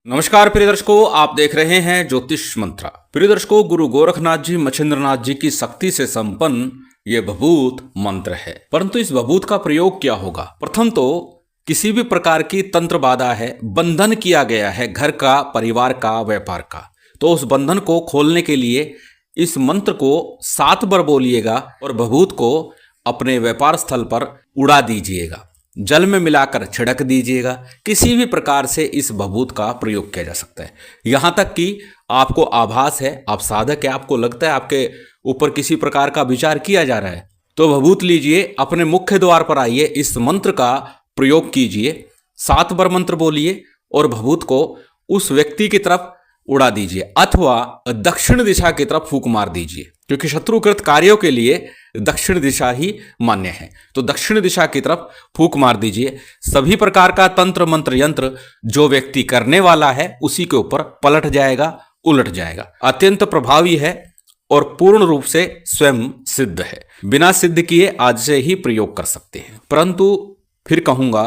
नमस्कार प्रिय दर्शकों, आप देख रहे हैं ज्योतिष मंत्रा। प्रिय दर्शकों, गुरु गोरखनाथ जी मच्छिंद्रनाथ जी की शक्ति से संपन्न ये भभूत मंत्र है। परंतु इस भभूत का प्रयोग क्या होगा? प्रथम तो किसी भी प्रकार की तंत्र बाधा है, बंधन किया गया है घर का, परिवार का, व्यापार का, तो उस बंधन को खोलने के लिए इस मंत्र को 7 बार बोलिएगा और भभूत को अपने व्यापार स्थल पर उड़ा दीजिएगा, जल में मिलाकर छिड़क दीजिएगा। किसी भी प्रकार से इस भभूत का प्रयोग किया जा सकता है। यहाँ तक कि आपको आभास है, आप साधक है, आपको लगता है आपके ऊपर किसी प्रकार का विचार किया जा रहा है, तो भभूत लीजिए, अपने मुख्य द्वार पर आइए, इस मंत्र का प्रयोग कीजिए, 7 बार मंत्र बोलिए और भभूत को उस व्यक्ति की तरफ उड़ा दीजिए अथवा दक्षिण दिशा की तरफ फूंक मार दीजिए, क्योंकि शत्रुकृत कार्यों के लिए दक्षिण दिशा ही मान्य है। तो दक्षिण दिशा की तरफ फूंक मार दीजिए। सभी प्रकार का तंत्र मंत्र यंत्र जो व्यक्ति करने वाला है उसी के ऊपर पलट जाएगा, उलट जाएगा। अत्यंत प्रभावी है और पूर्ण रूप से स्वयं सिद्ध है। बिना सिद्ध किए आज से ही प्रयोग कर सकते हैं। परंतु फिर कहूंगा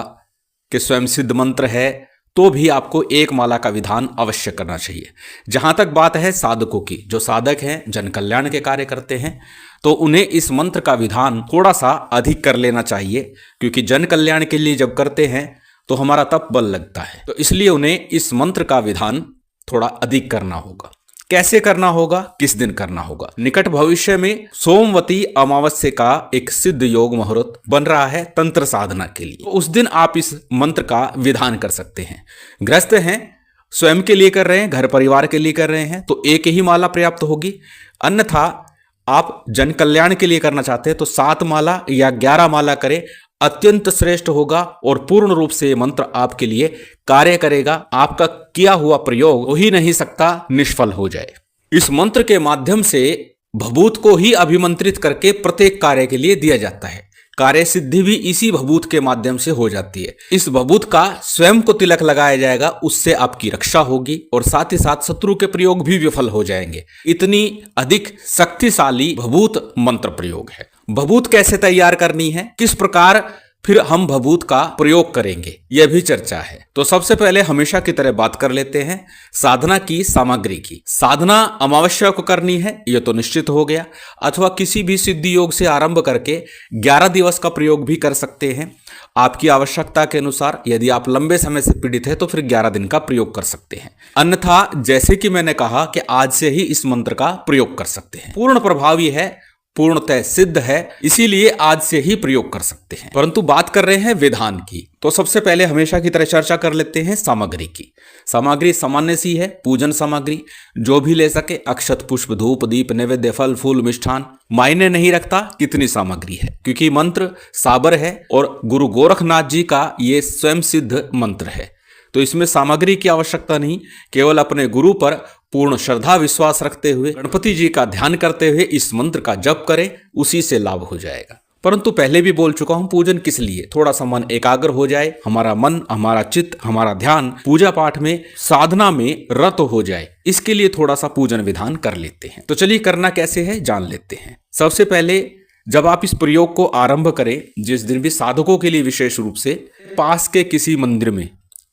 कि स्वयं सिद्ध मंत्र है तो भी आपको एक माला का विधान अवश्य करना चाहिए। जहां तक बात है साधकों की, जो साधक हैं, जन कल्याण के कार्य करते हैं, तो उन्हें इस मंत्र का विधान थोड़ा सा अधिक कर लेना चाहिए, क्योंकि जन कल्याण के लिए जब करते हैं तो हमारा तप बल लगता है, तो इसलिए उन्हें इस मंत्र का विधान थोड़ा अधिक करना होगा। कैसे करना होगा, किस दिन करना होगा? निकट भविष्य में सोमवती अमावस्या का एक सिद्ध योग मुहूर्त बन रहा है तंत्र साधना के लिए, तो उस दिन आप इस मंत्र का विधान कर सकते हैं। गृहस्थ हैं, स्वयं के लिए कर रहे हैं, घर परिवार के लिए कर रहे हैं, तो एक ही माला पर्याप्त होगी। अन्यथा आप जन कल्याण के लिए करना चाहते हैं तो 7 माला या 11 माला करें, अत्यंत श्रेष्ठ होगा और पूर्ण रूप से मंत्र आपके लिए कार्य करेगा। आपका किया हुआ प्रयोग हो ही नहीं सकता निष्फल हो जाए। इस मंत्र के माध्यम से भभूत को ही अभिमंत्रित करके प्रत्येक कार्य के लिए दिया जाता है। कार्य सिद्धि भी इसी भभूत के माध्यम से हो जाती है। इस भभूत का स्वयं को तिलक लगाया जाएगा, उससे आपकी रक्षा होगी और साथ ही साथ शत्रु के प्रयोग भी विफल हो जाएंगे। इतनी अधिक शक्तिशाली भभूत मंत्र प्रयोग है। भभूत कैसे तैयार करनी है, किस प्रकार फिर हम भभूत का प्रयोग करेंगे, यह भी चर्चा है। तो सबसे पहले हमेशा की तरह बात कर लेते हैं साधना की सामग्री की। साधना अमावस्या को करनी है, यह तो निश्चित हो गया, अथवा किसी भी सिद्धि योग से आरंभ करके 11 दिवस का प्रयोग भी कर सकते हैं। आपकी आवश्यकता के अनुसार, यदि आप लंबे समय से पीड़ित है तो फिर 11 दिन का प्रयोग कर सकते हैं। अन्यथा जैसे कि मैंने कहा कि आज से ही इस मंत्र का प्रयोग कर सकते हैं। पूर्ण प्रभावी है, पूर्णतः सिद्ध है, इसीलिए आज से ही प्रयोग कर सकते हैं। परंतु बात कर रहे हैं विधान की, तो सबसे पहले हमेशा की तरह चर्चा कर लेते हैं सामग्री की। सामग्री सामान्य सी है, पूजन सामग्री जो भी ले सके, अक्षत, पुष्प, धूप, दीप, नैवेद्य, फल, फूल, मिष्ठान, मायने नहीं रखता कितनी सामग्री है, क्योंकि मंत्र साबर है और गुरु गोरखनाथ जी का ये स्वयं सिद्ध मंत्र है। तो इसमें सामग्री की आवश्यकता नहीं, केवल अपने गुरु पर पूर्ण श्रद्धा विश्वास रखते हुए, गणपति जी का ध्यान करते हुए इस मंत्र का जप करें, उसी से लाभ हो जाएगा। परंतु पहले भी बोल चुका हूं, पूजन किस लिए? थोड़ा सा मन एकाग्र हो जाए, हमारा मन, हमारा चित्त, हमारा ध्यान पूजा पाठ में, साधना में रत हो जाए, इसके लिए थोड़ा सा पूजन विधान कर लेते हैं। तो चलिए करना कैसे है जान लेते हैं। सबसे पहले जब आप इस प्रयोग को आरंभ करें, जिस दिन भी साधकों के लिए विशेष रूप से, पास के किसी मंदिर में,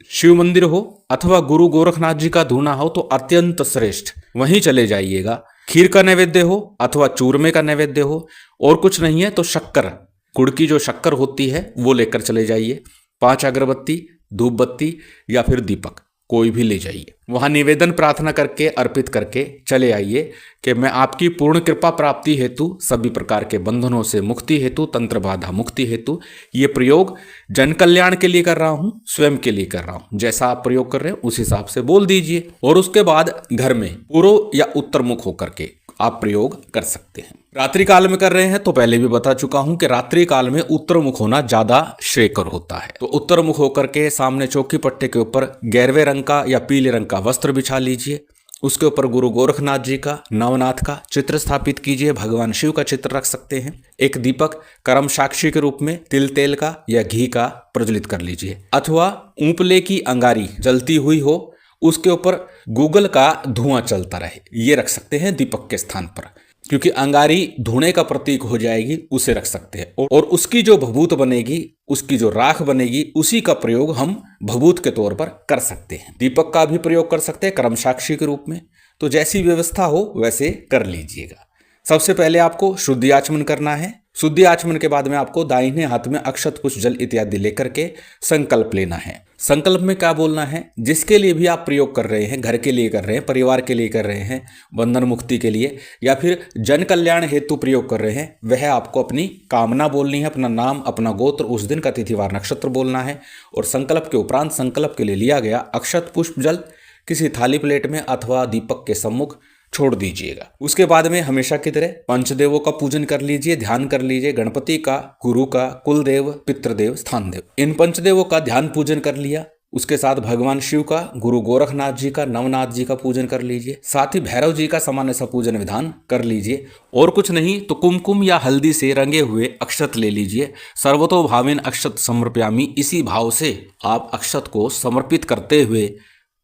शिव मंदिर हो अथवा गुरु गोरखनाथ जी का धूना हो तो अत्यंत श्रेष्ठ, वहीं चले जाइएगा। खीर का नैवेद्य हो अथवा चूरमे का नैवेद्य हो, और कुछ नहीं है तो शक्कर, गुड़ की जो शक्कर होती है वो लेकर चले जाइए। 5 अगरबत्ती, धूप बत्ती या फिर दीपक कोई भी ले जाइए। वहां निवेदन प्रार्थना करके, अर्पित करके चले आइए कि मैं आपकी पूर्ण कृपा प्राप्ति हेतु, सभी प्रकार के बंधनों से मुक्ति हेतु, तंत्र बाधा मुक्ति हेतु ये प्रयोग जन कल्याण के लिए कर रहा हूं, स्वयं के लिए कर रहा हूं। जैसा आप प्रयोग कर रहे हैं उस हिसाब से बोल दीजिए और उसके बाद घर में पूर्व या उत्तर मुख होकर के आप प्रयोग कर सकते हैं। रात्रि काल में कर रहे हैं तो पहले भी बता चुका हूं कि रात्रि काल में उत्तर मुख होना ज्यादा श्रेयकर होता है। तो उत्तर मुख होकर के सामने चौकी पट्टे के ऊपर गैरवे रंग का या पीले रंग का वस्त्र बिछा लीजिए। उसके ऊपर गुरु गोरखनाथ जी का, नवनाथ का चित्र स्थापित कीजिए। भगवान शिव का चित्र रख सकते हैं। एक दीपक कर्म साक्षी के रूप में तिल तेल का या घी का प्रज्वलित कर लीजिए, अथवा ऊपले की अंगारी जलती हुई हो, उसके ऊपर गूगल का धुआं चलता रहे, ये रख सकते हैं दीपक के स्थान पर। क्योंकि अंगारी धुने का प्रतीक हो जाएगी, उसे रख सकते हैं। और उसकी जो भभूत बनेगी, उसकी जो राख बनेगी, उसी का प्रयोग हम भभूत के तौर पर कर सकते हैं। दीपक का भी प्रयोग कर सकते हैं कर्म साक्षी के रूप में। तो जैसी व्यवस्था हो वैसे कर लीजिएगा। सबसे पहले आपको शुद्धि आचमन करना है। शुद्धि आचमन के बाद में आपको दाहिने हाथ में अक्षत पुष्प जल इत्यादि लेकर के संकल्प लेना है। संकल्प में क्या बोलना है? जिसके लिए भी आप प्रयोग कर रहे हैं, घर के लिए कर रहे हैं, परिवार के लिए कर रहे हैं, बंधन मुक्ति के लिए या फिर जन कल्याण हेतु प्रयोग कर रहे हैं, वह आपको अपनी कामना बोलनी है, अपना नाम, अपना गोत्र, उस दिन का तिथिवार नक्षत्र बोलना है। और संकल्प के उपरांत संकल्प के लिए लिया गया अक्षत पुष्प जल किसी थाली प्लेट में अथवा दीपक के सम्मुख छोड़ दीजिएगा। उसके बाद में हमेशा की तरह पंचदेवों का पूजन कर लीजिए, ध्यान कर लीजिए। गणपति का, गुरु का, कुलदेव, पितृदेव, स्थान देव, इन पंचदेवों का ध्यान पूजन कर लिया। उसके साथ भगवान शिव का, गुरु गोरखनाथ जी का, नवनाथ जी का पूजन कर लीजिए। साथ ही भैरव जी का सामान्य सा पूजन विधान कर लीजिए। और कुछ नहीं तो कुमकुम या हल्दी से रंगे हुए अक्षत ले लीजिए। सर्वतो भावेन अक्षत समर्पयामि, इसी भाव से आप अक्षत को समर्पित करते हुए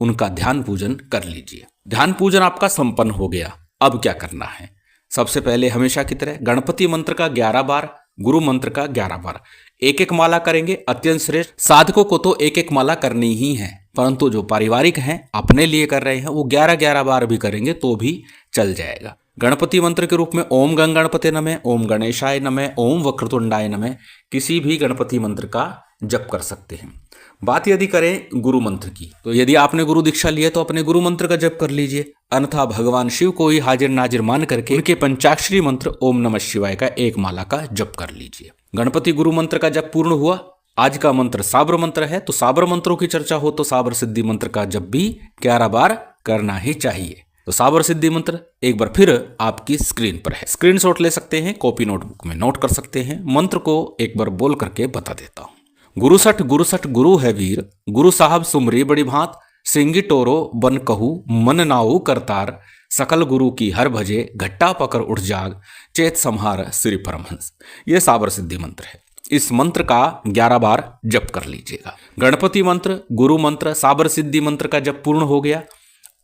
उनका ध्यान पूजन कर लीजिए। ध्यान पूजन आपका संपन्न हो गया। अब क्या करना है? सबसे पहले हमेशा की तरह गणपति मंत्र का 11 बार, गुरु मंत्र का 11 बार, एक एक माला करेंगे, अत्यंत श्रेष्ठ। साधकों को तो एक एक माला करनी ही है, परंतु जो पारिवारिक हैं, अपने लिए कर रहे हैं, वो 11-11 बार भी करेंगे तो भी चल जाएगा। गणपति मंत्र के रूप में ओम गंग गणपति नमः, ओम गणेशाय नमः, ओम वक्रतुंडाय नमः, किसी भी गणपति मंत्र का जप कर सकते हैं। बात यदि करें गुरु मंत्र की, तो यदि आपने गुरु दीक्षा ली है तो अपने गुरु मंत्र का जप कर लीजिए, अन्यथा भगवान शिव को ही हाजिर नाजिर मान करके उनके पंचाक्षरी मंत्र ओम नमः शिवाय का एक माला का जप कर लीजिए। गणपति गुरु मंत्र का जप पूर्ण हुआ। आज का मंत्र साबर मंत्र है, तो साबर मंत्रों की चर्चा हो तो साबर सिद्धि मंत्र का जप भी 11 बार करना ही चाहिए। तो साबर सिद्धि मंत्र एक बार फिर आपकी स्क्रीन पर है, स्क्रीनशॉट ले सकते हैं, कॉपी नोटबुक में नोट कर सकते हैं। मंत्र को एक बार बोल करके बता देता हूं। गुरुसठ गुरु है वीर, गुरु साहब सुमरी बड़ी भांत, सिंगी टोरो बन कहू मन नाऊ करतार, सकल गुरु की हर भजे घट्टा पकड़ उठ जाग, चेत संहार श्री परमहंस। ये साबर सिद्धि मंत्र है। इस मंत्र का 11 बार जप कर लीजिएगा। गणपति मंत्र, गुरु मंत्र, साबर सिद्धि मंत्र का जप पूर्ण हो गया।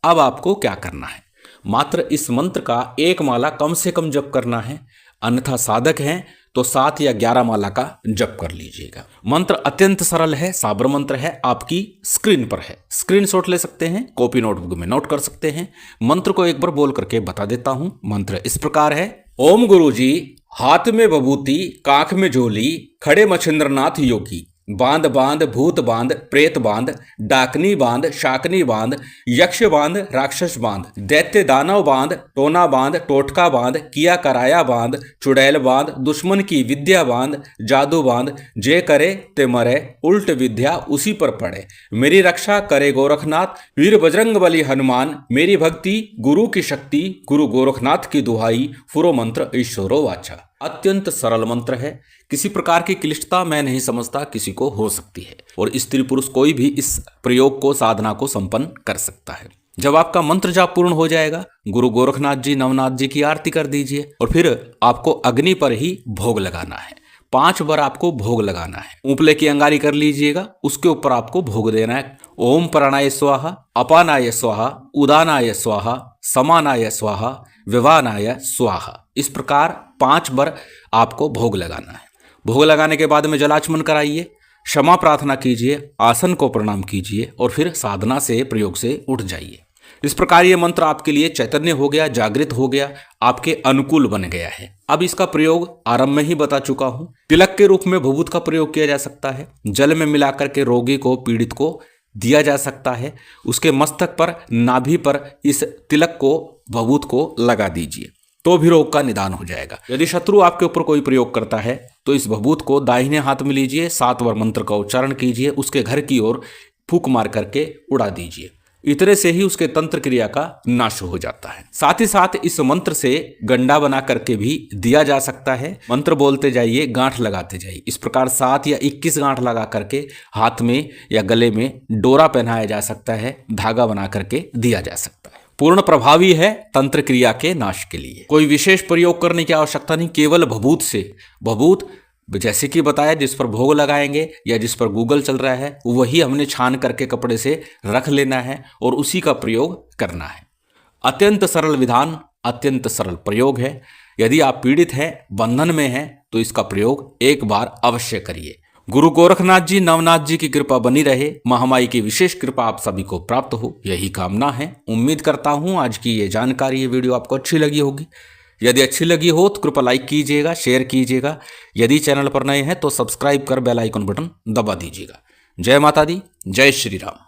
अब आपको क्या करना है? मात्र इस मंत्र का एक माला कम से कम जप करना है, अन्यथा साधक हैं तो 7 या 11 माला का जप कर लीजिएगा। मंत्र अत्यंत सरल है, साबर मंत्र है, आपकी स्क्रीन पर है, स्क्रीनशॉट ले सकते हैं, कॉपी नोटबुक में नोट कर सकते हैं। मंत्र को एक बार बोल करके बता देता हूं। मंत्र इस प्रकार है। ओम गुरु जी, हाथ में बबूती, काख में झोली, खड़े मच्छिंद्रनाथ योगी, बांध बांध भूत बांध, प्रेत बांध, डाकनी बांध, शाकनी बांध, यक्ष बांध, राक्षस बांध, दैत्य दानव बांध, टोना बांध, टोटका बांध, किया कराया बांध, चुड़ैल बांध, दुश्मन की विद्या बांध, जादू बांध, जे करे ते मरे, उल्ट विद्या उसी पर पड़े, मेरी रक्षा करे गोरखनाथ, वीर बजरंग बली हनुमान, मेरी भक्ति गुरु की शक्ति, गुरु गोरखनाथ की दुहाई, फुरो मंत्र ईश्वरो वाचा। अत्यंत सरल मंत्र है, किसी प्रकार की क्लिष्टता मैं नहीं समझता किसी को हो सकती है, और स्त्री पुरुष कोई भी इस प्रयोग को, साधना को संपन्न कर सकता है। जब आपका मंत्र जाप पूर्ण हो जाएगा, गुरु गोरखनाथ जी, नवनाथ जी की आरती कर दीजिए और फिर आपको अग्नि पर ही भोग लगाना है। 5 बार आपको भोग लगाना है। ऊपले की अंगारी कर लीजिएगा, उसके ऊपर आपको भोग देना है। ओम प्राणाय स्वाहा, अपानाय स्वाहा, उदानाय स्वाहा, समानाय स्वाहा, विवानाय स्वाहा। इस प्रकार 5 बार आपको भोग लगाना है। भोग लगाने के बाद में जलाचमन कराइए, क्षमा प्रार्थना कीजिए, आसन को प्रणाम कीजिए और फिर साधना से, प्रयोग से उठ जाइए। इस प्रकार ये मंत्र आपके लिए चैतन्य हो गया, जागृत हो गया, आपके अनुकूल बन गया है। अब इसका प्रयोग आरंभ में ही बता चुका हूं। तिलक के रूप में भभूत का प्रयोग किया जा सकता है। जल में मिलाकर के रोगी को, पीड़ित को दिया जा सकता है। उसके मस्तक पर, नाभि पर इस तिलक को, भभूत को लगा दीजिए, तो भी रोग का निदान हो जाएगा। यदि शत्रु आपके ऊपर कोई प्रयोग करता है तो इस भभूत को दाहिने हाथ में लीजिए, 7 बार मंत्र का उच्चारण कीजिए, उसके घर की ओर फूंक मार करके उड़ा दीजिए। इतने से ही उसके तंत्र क्रिया का नाश हो जाता है। साथ ही साथ इस मंत्र से गंडा बना करके भी दिया जा सकता है। मंत्र बोलते जाइए, गांठ लगाते जाइए। इस प्रकार 7 या 21 गांठ लगा करके हाथ में या गले में डोरा पहनाया जा सकता है, धागा बना करके दिया जा सकता है। पूर्ण प्रभावी है तंत्र क्रिया के नाश के लिए। कोई विशेष प्रयोग करने की आवश्यकता नहीं, केवल भभूत से। भभूत जैसे कि बताया, जिस पर भोग लगाएंगे या जिस पर गूगल चल रहा है, वही हमने छान करके कपड़े से रख लेना है और उसी का प्रयोग करना है। अत्यंत सरल विधान, अत्यंत सरल प्रयोग है। यदि आप पीड़ित हैं, बंधन में हैं, तो इसका प्रयोग एक बार अवश्य करिए। गुरु गोरखनाथ जी, नवनाथ जी की कृपा बनी रहे, महामाई की विशेष कृपा आप सभी को प्राप्त हो, यही कामना है। उम्मीद करता हूं आज की ये जानकारी, ये वीडियो आपको अच्छी लगी होगी। यदि अच्छी लगी हो तो कृपया लाइक कीजिएगा, शेयर कीजिएगा। यदि चैनल पर नए हैं तो सब्सक्राइब कर बेल आइकन बटन दबा दीजिएगा। जय माता दी, जय श्री राम।